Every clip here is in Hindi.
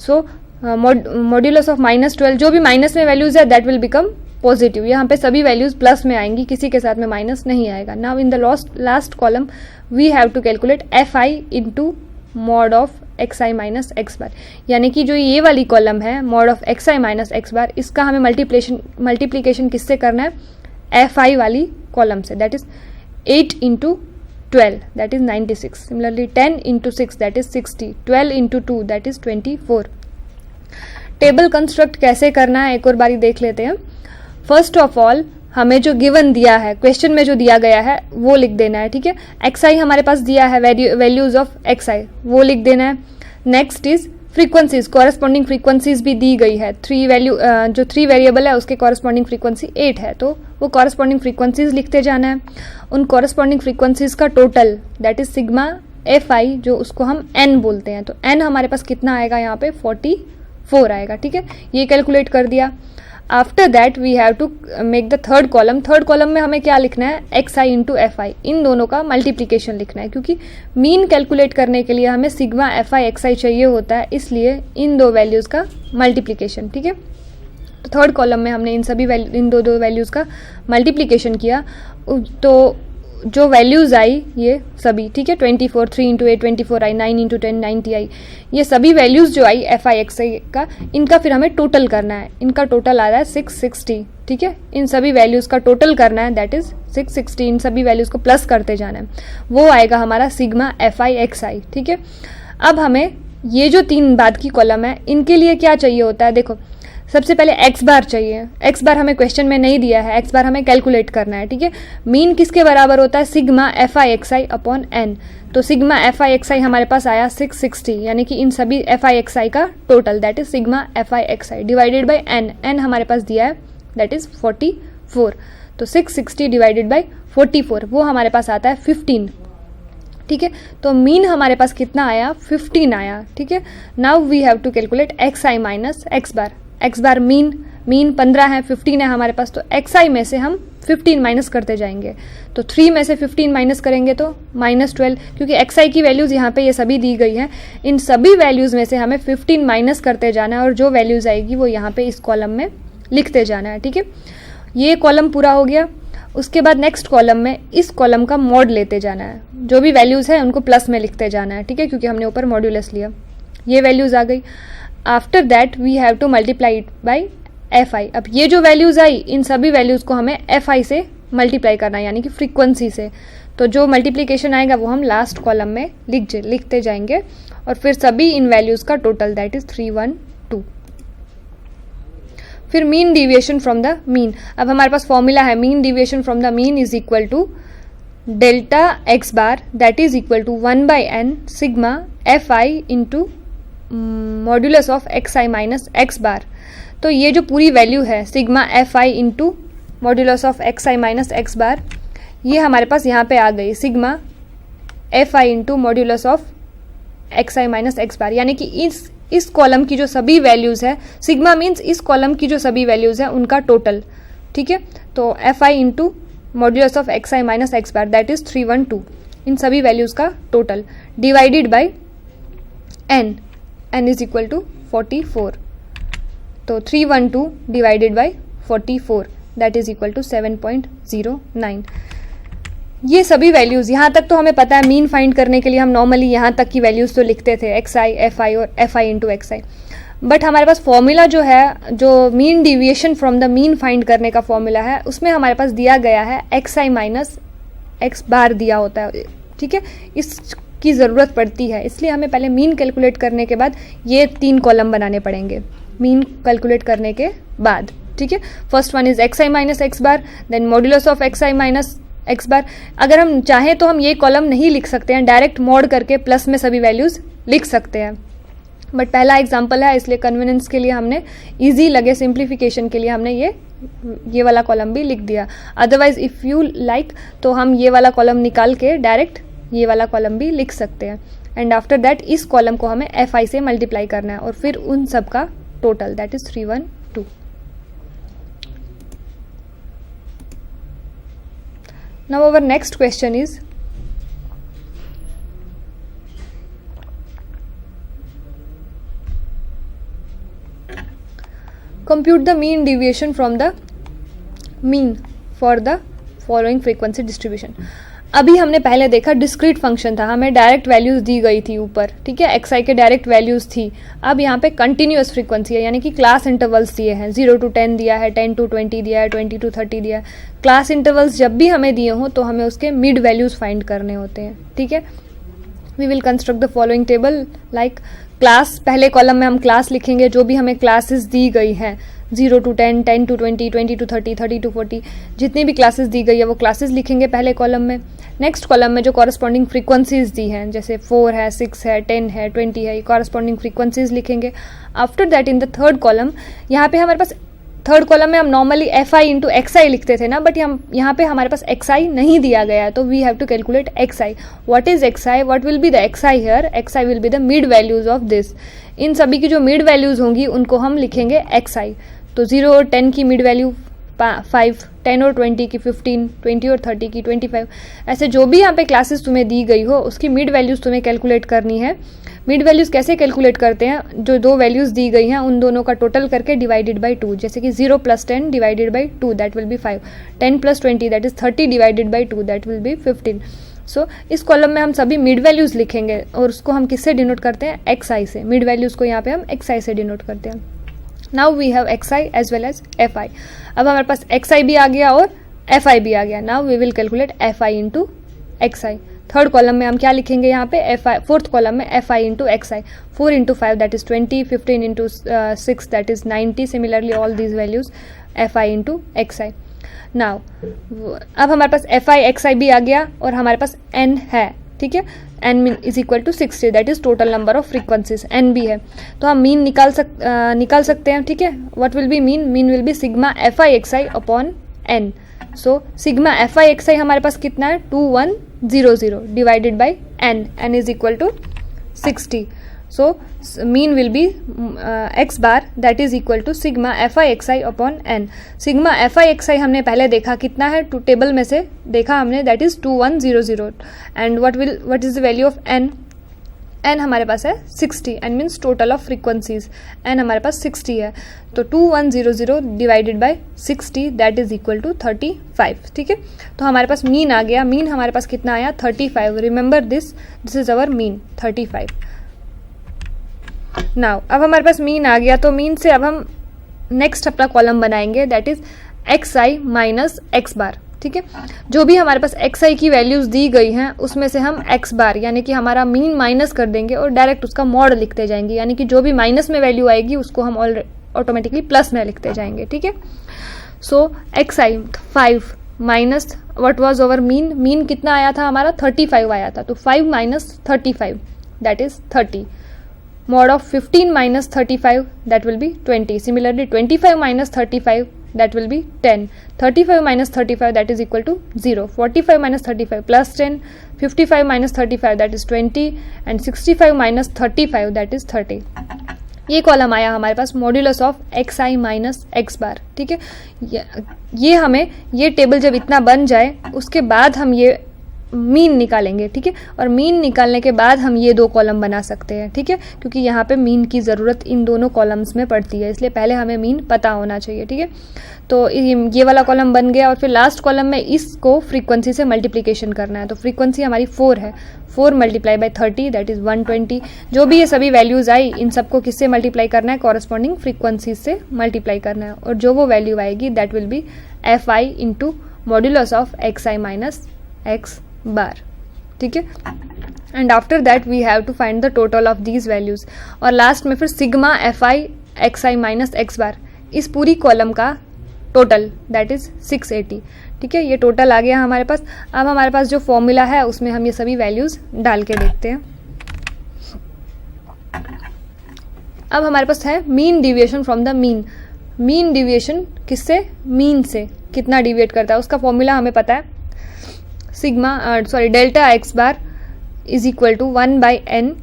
सो मॉड्यूलस ऑफ -12, जो भी माइनस में वैल्यूज है दैट विल बिकम पॉजिटिव. यहाँ पे सभी वैल्यूज प्लस में आएंगी, किसी के साथ में माइनस नहीं आएगा. Now in the last column we have to calculate fi into mod of xi minus X bar. यानी कि जो ये वाली कॉलम है mod of xi minus X bar, इसका हमें मल्टीप्लीकेशन किससे करना है, fi वाली कॉलम से, that is 8 into 12 that is 96. Similarly 10 into 6 that is 60, 12 into 2 that is 24. Table construct कैसे करना है एक और बारी देख लेते हैं. फर्स्ट ऑफ ऑल हमें जो गिवन दिया है, क्वेश्चन में जो दिया गया है वो लिख देना है. ठीक है, xi हमारे पास दिया है, वैल्यूज ऑफ xi वो लिख देना है. Next is frequencies, corresponding frequencies भी दी गई है. जो 3 वेरिएबल है उसके कॉरेस्पॉन्डिंग फ्रीक्वेंसी 8 है, तो वो कॉरेस्पॉन्डिंग फ्रीक्वेंसीज लिखते जाना है. उन कॉरेस्पॉन्डिंग फ्रीक्वेंसीज का total that is sigma fi, जो उसको हम n बोलते हैं. तो n हमारे पास कितना आएगा, यहाँ पे 44 आएगा. ठीक है, ये कैलकुलेट कर दिया. After that we have to make the third column. Third column में हमें क्या लिखना है, xi इंटू fi, इन दोनों का मल्टीप्लीकेशन लिखना है, क्योंकि मीन कैलकुलेट करने के लिए हमें सिग्मा fi xi चाहिए होता है, इसलिए इन दो वैल्यूज का मल्टीप्लीकेशन. ठीक है, तो थर्ड कॉलम में हमने इन दो वैल्यूज का मल्टीप्लीकेशन किया, तो जो वैल्यूज आई ये सभी, ठीक है, 24, 3 इंटू 8 24 आई, 9 इंटू 10 90 आई, ये सभी वैल्यूज जो आई fi xi का, इनका फिर हमें टोटल करना है. इनका टोटल आ रहा है 660. ठीक है, इन सभी वैल्यूज का टोटल करना है, दैट इज 660. इन सभी वैल्यूज को प्लस करते जाना है, वो आएगा हमारा सिग्मा fi xi. ठीक है, अब हमें ये जो 3 बाद की कॉलम है इनके लिए क्या चाहिए होता है, देखो सबसे पहले x बार चाहिए. x बार हमें क्वेश्चन में नहीं दिया है, x बार हमें कैलकुलेट करना है. ठीक है, मीन किसके बराबर होता है, sigma fi xi upon n. तो सिग्मा fi xi हमारे पास आया 660, यानी कि इन सभी fi xi का total that is sigma fi xi divided by n. n हमारे पास दिया है दैट इज 44. तो 660 डिवाइडेड बाई 44 वो हमारे पास आता है 15. ठीक है, तो मीन हमारे पास कितना आया, 15 आया. ठीक है, now we have to calculate xi minus X bar. X bar mean 15 है, 15 है हमारे पास, तो xi में से हम 15 माइनस करते जाएंगे. तो 3 में से 15 माइनस करेंगे तो -12, क्योंकि xi की वैल्यूज़ यहाँ पे ये सभी दी गई हैं. इन सभी वैल्यूज़ में से हमें 15 माइनस करते जाना है, और जो वैल्यूज़ आएगी वो यहाँ पे इस कॉलम में लिखते जाना है. ठीक है, ये कॉलम पूरा हो गया. उसके बाद नेक्स्ट कॉलम में इस कॉलम का मॉड लेते जाना है, जो भी वैल्यूज़ है उनको प्लस में लिखते जाना है. ठीक है, क्योंकि हमने ऊपर मॉड्यूलस लिया, ये वैल्यूज़ आ गई. After that we have to multiply it by fi. अब ये जो वैल्यूज़ आई इन सभी वैल्यूज़ को हमें fi से मल्टीप्लाई करना है, यानी कि फ्रीक्वेंसी से. तो जो मल्टीप्लिकेशन आएगा वो हम लास्ट कॉलम में लिखते जाएंगे, और फिर सभी इन वैल्यूज़ का टोटल दैट इज 312. फिर mean deviation from the mean. अब हमारे पास फॉर्मूला है, mean deviation from the mean is equal to delta X bar that is equal to 1/n sigma fi into modulus of xi minus X bar. तो ये जो पूरी वैल्यू है sigma fi into modulus of xi minus X bar, ये हमारे पास यहाँ पे आ गई sigma fi into modulus of xi minus X bar. यानी कि इस कॉलम की जो सभी वैल्यूज़ है, सिग्मा मीन्स इस कॉलम की जो सभी वैल्यूज़ है उनका टोटल. ठीक है, तो fi into modulus of xi minus X bar that is 312. इन सभी वैल्यूज़ का total divided by n. n is equal to 44. तो 312 divided by 44 that is equal to 7.09. ये सभी वैल्यूज़ यहाँ तक तो हमें पता है. मीन फाइंड करने के लिए हम नॉर्मली यहाँ तक की वैल्यूज़ तो लिखते थे xi fi और fi इंटू xi. बट हमारे पास फॉर्मूला जो है, जो mean deviation from the mean find करने का फॉर्मूला है, उसमें हमारे पास दिया गया है xi माइनस एक्स बार दिया होता है. ठीक है, इसकी ज़रूरत पड़ती है, इसलिए हमें पहले मीन कैलकुलेट करने के बाद ये 3 कॉलम बनाने पड़ेंगे मीन कैलकुलेट करने के बाद. ठीक है, first one is xi minus X bar, then modulus of xi minus X bar. अगर हम चाहें तो हम ये कॉलम नहीं लिख सकते हैं, डायरेक्ट मॉड करके प्लस में सभी वैल्यूज़ लिख सकते हैं. बट पहला एग्जाम्पल है, इसलिए कन्वीनियंस के लिए हमने ईजी लगे, सिंप्लीफिकेशन के लिए हमने ये वाला कॉलम भी लिख दिया. अदरवाइज इफ़ यू लाइक तो हम ये वाला कॉलम निकाल के डायरेक्ट ये वाला कॉलम भी लिख सकते हैं. एंड आफ्टर दैट इस कॉलम को हमें fi से मल्टीप्लाई करना है, और फिर उन सब का total that is 312. Now our next question is, compute the mean deviation from the mean for the following frequency distribution. अभी हमने पहले देखा डिस्क्रीट फंक्शन था, हमें डायरेक्ट वैल्यूज दी गई थी ऊपर, ठीक है, एक्स आई के डायरेक्ट वैल्यूज थी। अब यहाँ पे कंटिन्यूअस फ्रीक्वेंसी है, यानी कि क्लास इंटरवल्स दिए हैं, 0 to 10 दिया है, 10 to 20 दिया है, 20 to 30 दिया है। क्लास इंटरवल्स जब भी हमें दिए हों तो हमें उसके मिड वैल्यूज फाइंड करने होते हैं, ठीक है। We will construct the following table like class, पहले कॉलम में हम क्लास लिखेंगे जो भी हमें क्लासेस दी गई हैं, 0 to 10, 10 to 20, 20 to 30, 30 to 40, जितनी भी क्लासेस दी गई है वो क्लासेस लिखेंगे पहले कॉलम में। नेक्स्ट कॉलम में जो कॉरस्पॉन्डिंग फ्रीक्वेंसीज दी हैं, जैसे 4 है, 6 है, 10 है, 20 है, ये कॉरस्पॉन्डिंग फ्रीक्वेंसीज लिखेंगे। After that in the third column, यहाँ पे हमारे पास थर्ड कॉलम में हम normally F I into X I लिखते थे ना, बट हम यहाँ पे हमारे पास एक्स आई नहीं दिया गया है, तो we have to calculate X I. What is X I? What will be the X I here? X I will be the mid values of this. इन सभी की जो मिड वैल्यूज होंगी उनको हम लिखेंगे एक्स आई। तो 0 और 10 की मिड वैल्यू 5, 10 और 20 की 15, 20 और 30 की 25, ऐसे जो भी यहाँ पे क्लासेस तुम्हें दी गई हो उसकी मिड वैल्यूज तुम्हें कैलकुलेट करनी है। मिड वैल्यूज कैसे कैलकुलेट करते हैं? जो दो वैल्यूज दी गई हैं उन दोनों का टोटल करके डिवाइडेड बाई 2, जैसे कि 0 + 10 divided by 2 that will B 5, 10 + 20 that is 30 divided by 2 that will B 15। सो इस कॉलम में हम सभी मिड वैल्यूज लिखेंगे और उसको हम किससे डिनोट करते हैं? एक्स आई से। मिड वैल्यूज को यहाँ पे हम एक्स आई से डिनोट करते हैं। Now we have X I as well as F I. अब हमारे पास एक्स आई भी आ गया और एफ आई भी आ गया। Now we will calculate F I into X I. Third column में हम क्या लिखेंगे यहाँ पे? F I. फोर्थ कॉलम में F I into X I. 4 into 5 that is 20, 15 into 6 that is 90। Similarly all these values F I into X I. Now अब हमारे पास एफ आई एक्स आई भी आ गया और हमारे पास एन है, ठीक है। N is equal to 60 that is total number of frequencies. N भी है तो हम मीन निकाल सकते हैं, ठीक है। What will be mean? Mean will be sigma F I X I upon N. So sigma F I X I हमारे पास कितना है? 2100 divided by N. N is equal to 60। So mean will be x bar that is equal to sigma fi xi upon n. sigma fi xi हमने पहले देखा कितना है, टू टेबल में से देखा हमने, that is 2100 and what is the value of n? n हमारे पास है 60 and means total of frequencies n हमारे पास 60 है, तो 2100 divided by 60 that is equal to 35, ठीक है। तो हमारे पास मीन आ गया। मीन हमारे पास कितना आया? 35। Remember this is our mean 35। Now अब हमारे पास मीन आ गया, तो मीन से अब हम नेक्स्ट अपना कॉलम बनाएंगे that is X I minus X bar, ठीक है। जो भी हमारे पास एक्स आई की वैल्यूज दी गई हैं उसमें से हम एक्स बार यानी कि हमारा मीन माइनस कर देंगे और डायरेक्ट उसका मॉड लिखते जाएंगे, यानी कि जो भी माइनस में वैल्यू आएगी उसको हम ऑटोमेटिकली प्लस में लिखते जाएंगे, ठीक है। So X I 5 minus what was over mean? Mean कितना आया था हमारा? 35 आया था, तो 5 minus 35 that is 30। Mod of 15 minus 35 that will be 20. Similarly 25 minus 35 that will be 10. 35 minus 35 that is equal to 0. 45 minus 35 plus 10. 55 minus 35 that is 20 and 65 minus 35 that is 30. ये कॉलम आया हमारे पास modulus of X I minus X bar, ठीक है। ये हमें ये टेबल जब इतना बन जाए उसके बाद हम ये मीन निकालेंगे, ठीक है। और मीन निकालने के बाद हम ये दो कॉलम बना सकते हैं, ठीक है, क्योंकि यहाँ पे मीन की ज़रूरत इन दोनों कॉलम्स में पड़ती है, इसलिए पहले हमें मीन पता होना चाहिए, ठीक है। तो ये वाला कॉलम बन गया और फिर लास्ट कॉलम में इसको फ्रीक्वेंसी से मल्टीप्लिकेशन करना है। तो फ्रीक्वेंसी हमारी 4 है, 4 मल्टीप्लाई बाई 30 दैट इज़ 120। जो भी ये सभी वैल्यूज़ आई इन सबको किससे मल्टीप्लाई करना है? कॉरस्पॉन्डिंग फ्रीक्वेंसी से मल्टीप्लाई करना है और जो वो वैल्यू आएगी that will be F I into modulus of X I minus X bar, ठीक है। And after that we have to find the total of these values और लास्ट में फिर sigma F I X I minus X bar, इस पूरी कॉलम का टोटल दैट इज 680, ठीक है। ये टोटल आ गया हमारे पास। अब हमारे पास जो फॉर्मूला है उसमें हम ये सभी वैल्यूज डाल के देखते हैं। अब हमारे पास है mean deviation from the mean. Mean deviation किससे? मीन से कितना डिविएट करता है उसका फॉर्मूला हमें पता है। Delta X bar is equal to 1 by N.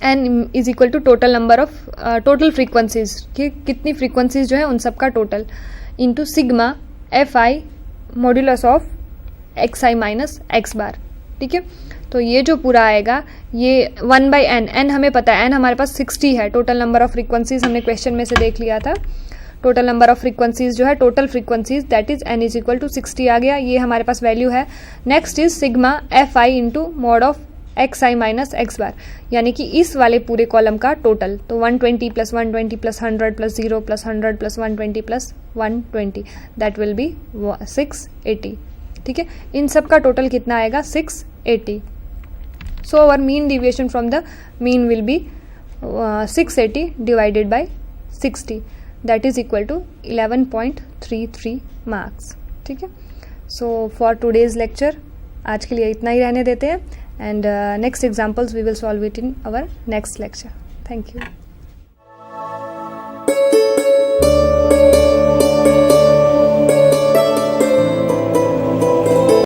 N is equal to total number of total frequencies, कितनी फ्रीक्वेंसीज जो है उन सब का total, into sigma F I modulus of X I minus X bar, ठीक है। तो ये जो पूरा आएगा ये 1 बाई एन। एन हमें पता है, एन हमारे पास 60 है, टोटल नंबर ऑफ फ्रीक्वेंसीज हमने क्वेश्चन में से देख लिया था। टोटल नंबर ऑफ फ्रीक्वेंसीज जो है, total frequencies that is n is equal to 60 आ गया, ये हमारे पास वैल्यू है। Next is sigma fi into mod of xi minus x bar, यानी कि इस वाले पूरे कॉलम का टोटल, तो 120 plus 120 plus 100 plus 0 plus 100 plus 120 plus 120 that will be 680। ठीक है, इन सब का टोटल कितना आएगा 680। So our mean deviation from the mean will be 680 divided by 60 that is equal to 11.33 marks. ठीक है, सो फॉर टुडेज लेक्चर आज के लिए इतना ही रहने देते हैं, and next examples we will solve it in our next lecture. Thank you.